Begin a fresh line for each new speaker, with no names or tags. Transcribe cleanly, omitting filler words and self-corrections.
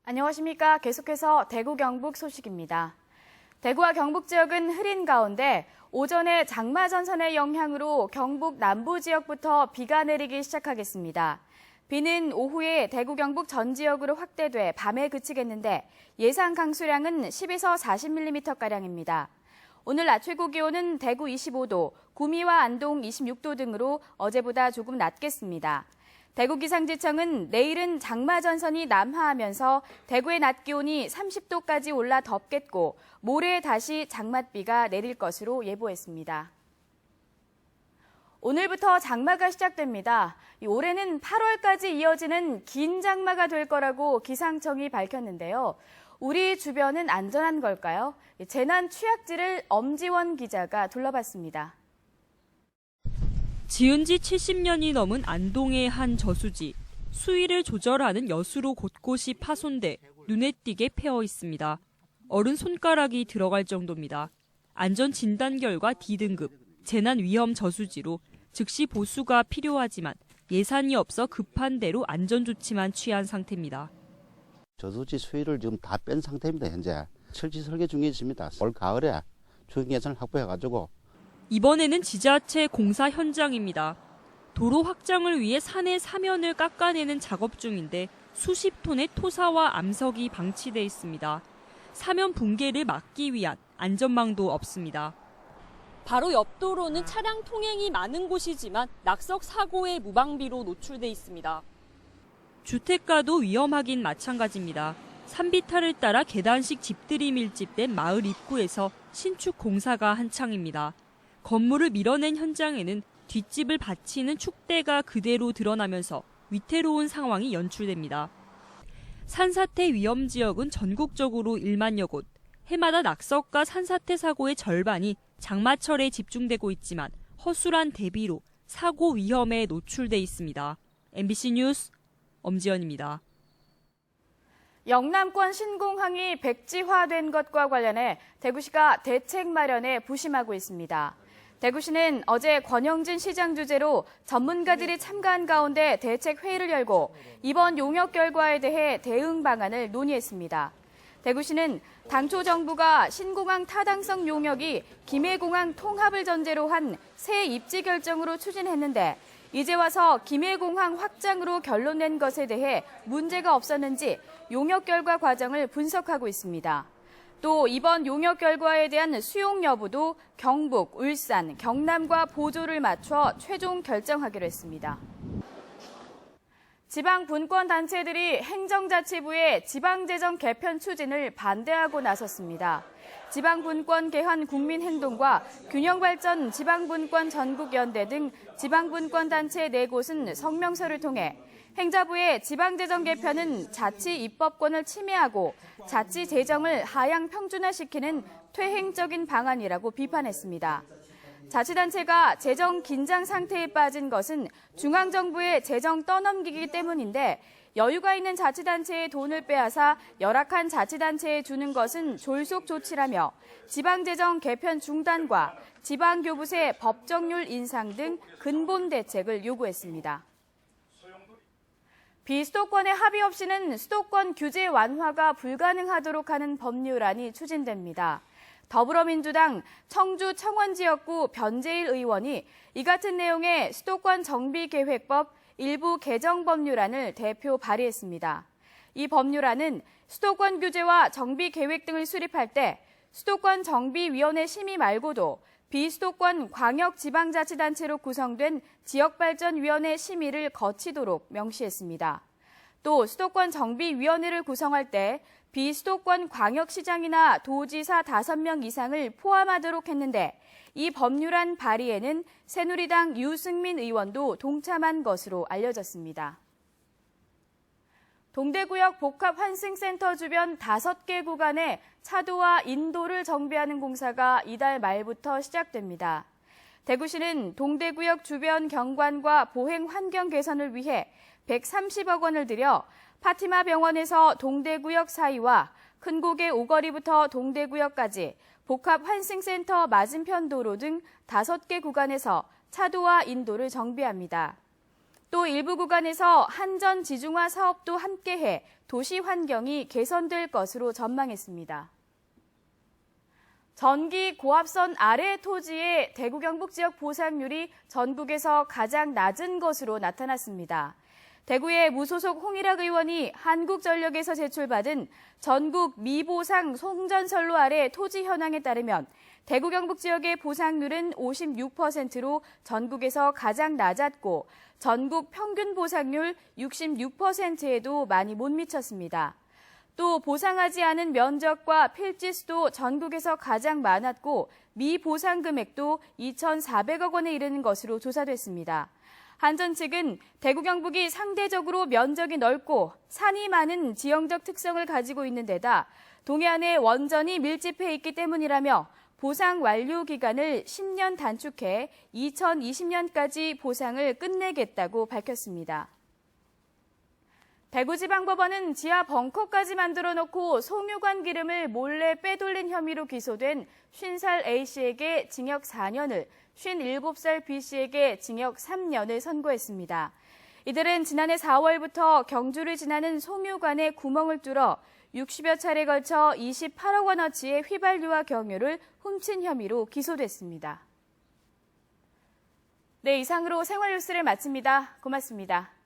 안녕하십니까. 계속해서 대구 경북 소식입니다. 대구와 경북 지역은 흐린 가운데 오전에 장마 전선의 영향으로 경북 남부 지역부터 비가 내리기 시작하겠습니다. 비는 오후에 대구 경북 전 지역으로 확대돼 밤에 그치겠는데 예상 강수량은 10에서 40mm가량입니다. 오늘 낮 최고 기온은 대구 25도, 구미와 안동 26도 등으로 어제보다 조금 낮겠습니다. 대구기상지청은 내일은 장마 전선이 남하하면서 대구의 낮 기온이 30도까지 올라 덥겠고 모레 다시 장맛비가 내릴 것으로 예보했습니다. 오늘부터 장마가 시작됩니다. 올해는 8월까지 이어지는 긴 장마가 될 거라고 기상청이 밝혔는데요. 우리 주변은 안전한 걸까요? 재난 취약지를 엄지원 기자가 둘러봤습니다.
지은 지 70년이 넘은 안동의 한 저수지. 수위를 조절하는 여수로 곳곳이 파손돼 눈에 띄게 패어 있습니다. 어른 손가락이 들어갈 정도입니다. 안전 진단 결과 D등급, 재난 위험 저수지로 즉시 보수가 필요하지만 예산이 없어 급한 대로 안전 조치만 취한 상태입니다.
저수지 수위를 지금 다 뺀 상태입니다. 현재 철지 설계 중에 있습니다. 올 가을에 추경 예산을 확보해가지고
이번에는 지자체 공사 현장입니다. 도로 확장을 위해 산의 사면을 깎아내는 작업 중인데 수십 톤의 토사와 암석이 방치돼 있습니다. 사면 붕괴를 막기 위한 안전망도 없습니다. 바로 옆 도로는 차량 통행이 많은 곳이지만 낙석 사고의 무방비로 노출돼 있습니다. 주택가도 위험하긴 마찬가지입니다. 산비탈을 따라 계단식 집들이 밀집된 마을 입구에서 신축 공사가 한창입니다. 건물을 밀어낸 현장에는 뒷집을 받치는 축대가 그대로 드러나면서 위태로운 상황이 연출됩니다. 산사태 위험 지역은 전국적으로 1만여 곳, 해마다 낙석과 산사태 사고의 절반이 장마철에 집중되고 있지만 허술한 대비로 사고 위험에 노출돼 있습니다. MBC 뉴스 엄지연입니다.
영남권 신공항이 백지화된 것과 관련해 대구시가 대책 마련에 부심하고 있습니다. 대구시는 어제 권영진 시장 주재로 전문가들이 참가한 가운데 대책 회의를 열고 이번 용역 결과에 대해 대응 방안을 논의했습니다. 대구시는 당초 정부가 신공항 타당성 용역이 김해공항 통합을 전제로 한 새 입지 결정으로 추진했는데 이제 와서 김해공항 확장으로 결론낸 것에 대해 문제가 없었는지 용역 결과 과정을 분석하고 있습니다. 또 이번 용역 결과에 대한 수용 여부도 경북, 울산, 경남과 보조를 맞춰 최종 결정하기로 했습니다. 지방분권단체들이 행정자치부의 지방재정 개편 추진을 반대하고 나섰습니다. 지방분권 개헌 국민행동과 균형발전 지방분권 전국연대 등 지방분권단체 4곳은 성명서를 통해 행자부의 지방재정 개편은 자치 입법권을 침해하고 자치 재정을 하향 평준화시키는 퇴행적인 방안이라고 비판했습니다. 자치단체가 재정 긴장 상태에 빠진 것은 중앙정부의 재정 떠넘기기 때문인데 여유가 있는 자치단체의 돈을 빼앗아 열악한 자치단체에 주는 것은 졸속 조치라며 지방재정 개편 중단과 지방교부세 법정률 인상 등 근본 대책을 요구했습니다. 비수도권의 합의 없이는 수도권 규제 완화가 불가능하도록 하는 법률안이 추진됩니다. 더불어민주당 청주 청원지역구 변재일 의원이 이 같은 내용의 수도권 정비계획법 일부 개정 법률안을 대표 발의했습니다. 이 법률안은 수도권 규제와 정비계획 등을 수립할 때 수도권 정비위원회 심의 말고도 비수도권 광역지방자치단체로 구성된 지역발전위원회 심의를 거치도록 명시했습니다. 또 수도권 정비위원회를 구성할 때 비수도권 광역시장이나 도지사 5명 이상을 포함하도록 했는데 이 법률안 발의에는 새누리당 유승민 의원도 동참한 것으로 알려졌습니다. 동대구역 복합환승센터 주변 5개 구간에 차도와 인도를 정비하는 공사가 이달 말부터 시작됩니다. 대구시는 동대구역 주변 경관과 보행 환경 개선을 위해 130억 원을 들여 파티마 병원에서 동대구역 사이와 큰고개 오거리부터 동대구역까지 복합환승센터 맞은편 도로 등 5개 구간에서 차도와 인도를 정비합니다. 또 일부 구간에서 한전 지중화 사업도 함께해 도시 환경이 개선될 것으로 전망했습니다. 전기 고압선 아래 토지의 대구 경북 지역 보상률이 전국에서 가장 낮은 것으로 나타났습니다. 대구의 무소속 홍일학 의원이 한국전력에서 제출받은 전국 미보상 송전선로 아래 토지 현황에 따르면 대구 경북 지역의 보상률은 56%로 전국에서 가장 낮았고 전국 평균 보상률 66%에도 많이 못 미쳤습니다. 또 보상하지 않은 면적과 필지수도 전국에서 가장 많았고 미보상 금액도 2,400억 원에 이르는 것으로 조사됐습니다. 한전 측은 대구 경북이 상대적으로 면적이 넓고 산이 많은 지형적 특성을 가지고 있는 데다 동해안에 원전이 밀집해 있기 때문이라며 보상 완료 기간을 10년 단축해 2020년까지 보상을 끝내겠다고 밝혔습니다. 대구지방법원은 지하 벙커까지 만들어 놓고 송유관 기름을 몰래 빼돌린 혐의로 기소된 50살 A씨에게 징역 4년을, 57살 B씨에게 징역 3년을 선고했습니다. 이들은 지난해 4월부터 경주를 지나는 송유관에 구멍을 뚫어 60여 차례 걸쳐 28억 원어치의 휘발유와 경유를 훔친 혐의로 기소됐습니다. 네, 이상으로 생활뉴스를 마칩니다. 고맙습니다.